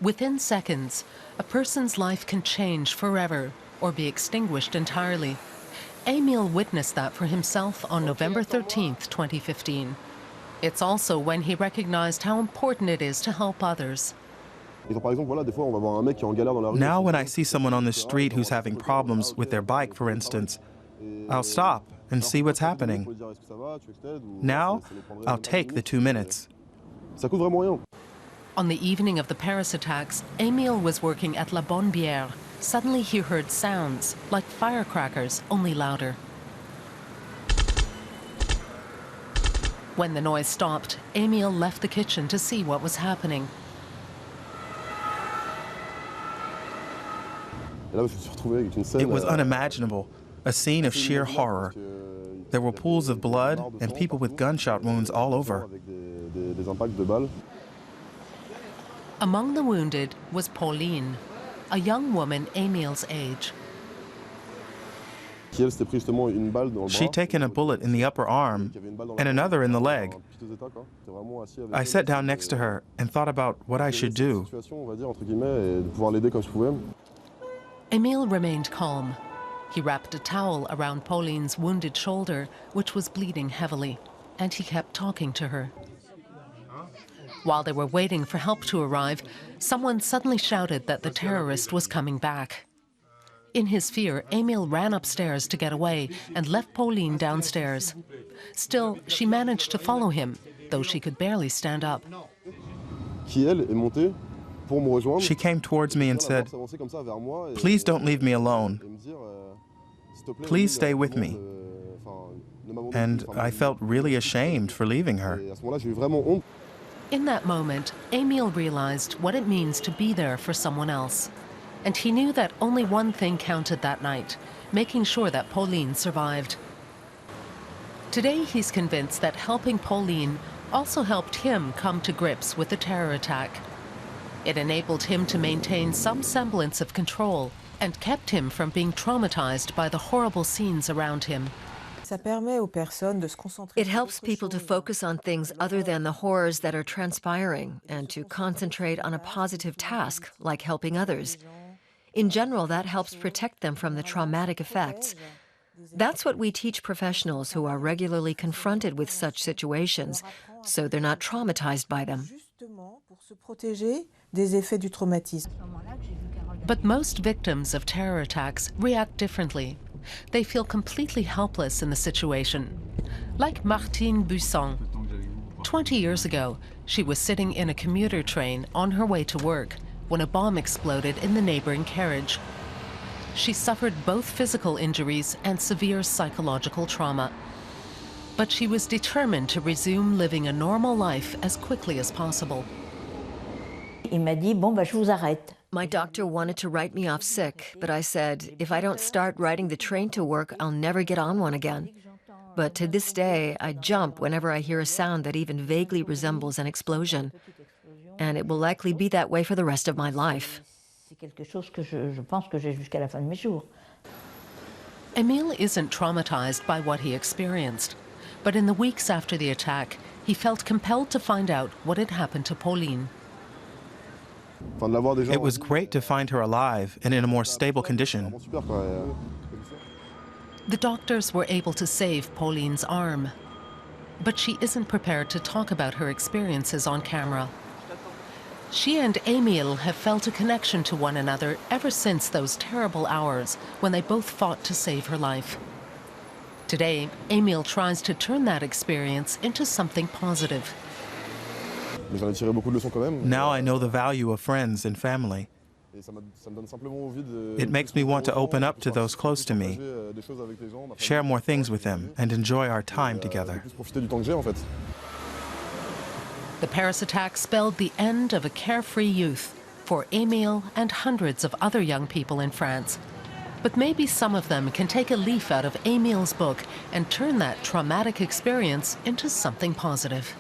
Within seconds, a person's life can change forever or be extinguished entirely. Émile witnessed that for himself on November 13th, 2015. It's also when he recognized how important it is to help others. Now when I see someone on the street who's having problems with their bike, for instance, I'll stop and see what's happening. Now, I'll take the 2 minutes. On the evening of the Paris attacks, Émile was working at La Bonne Bière. Suddenly he heard sounds, like firecrackers, only louder. When the noise stopped, Émile left the kitchen to see what was happening. It was unimaginable, a scene of sheer horror. There were pools of blood and people with gunshot wounds all over. Among the wounded was Pauline, a young woman Émile's age. She'd taken a bullet in the upper arm and another in the leg. I sat down next to her and thought about what I should do. Émile remained calm. He wrapped a towel around Pauline's wounded shoulder, which was bleeding heavily, and he kept talking to her. While they were waiting for help to arrive, someone suddenly shouted that the terrorist was coming back. In his fear, Émile ran upstairs to get away and left Pauline downstairs. Still, she managed to follow him, though she could barely stand up. She came towards me and said, "Please don't leave me alone. Please stay with me." And I felt really ashamed for leaving her. In that moment, Émile realized what it means to be there for someone else. And he knew that only one thing counted that night, making sure that Pauline survived. Today, he's convinced that helping Pauline also helped him come to grips with the terror attack. It enabled him to maintain some semblance of control and kept him from being traumatized by the horrible scenes around him. It helps people to focus on things other than the horrors that are transpiring and to concentrate on a positive task, like helping others. In general, that helps protect them from the traumatic effects. That's what we teach professionals who are regularly confronted with such situations, so they're not traumatized by them. But most victims of terror attacks react differently. They feel completely helpless in the situation. Like Martine Busson. 20 years ago, she was sitting in a commuter train on her way to work when a bomb exploded in the neighboring carriage. She suffered both physical injuries and severe psychological trauma. But she was determined to resume living a normal life as quickly as possible. My doctor wanted to write me off sick, but I said, if I don't start riding the train to work, I'll never get on one again. But to this day, I jump whenever I hear a sound that even vaguely resembles an explosion. And it will likely be that way for the rest of my life. Émile isn't traumatized by what he experienced, but in the weeks after the attack, he felt compelled to find out what had happened to Pauline. It was great to find her alive and in a more stable condition. The doctors were able to save Pauline's arm, but she isn't prepared to talk about her experiences on camera. She and Émile have felt a connection to one another ever since those terrible hours when they both fought to save her life. Today, Émile tries to turn that experience into something positive. Now I know the value of friends and family. It makes me want to open up to those close to me, share more things with them, and enjoy our time together. The Paris attack spelled the end of a carefree youth for Émile and hundreds of other young people in France. But maybe some of them can take a leaf out of Émile's book and turn that traumatic experience into something positive.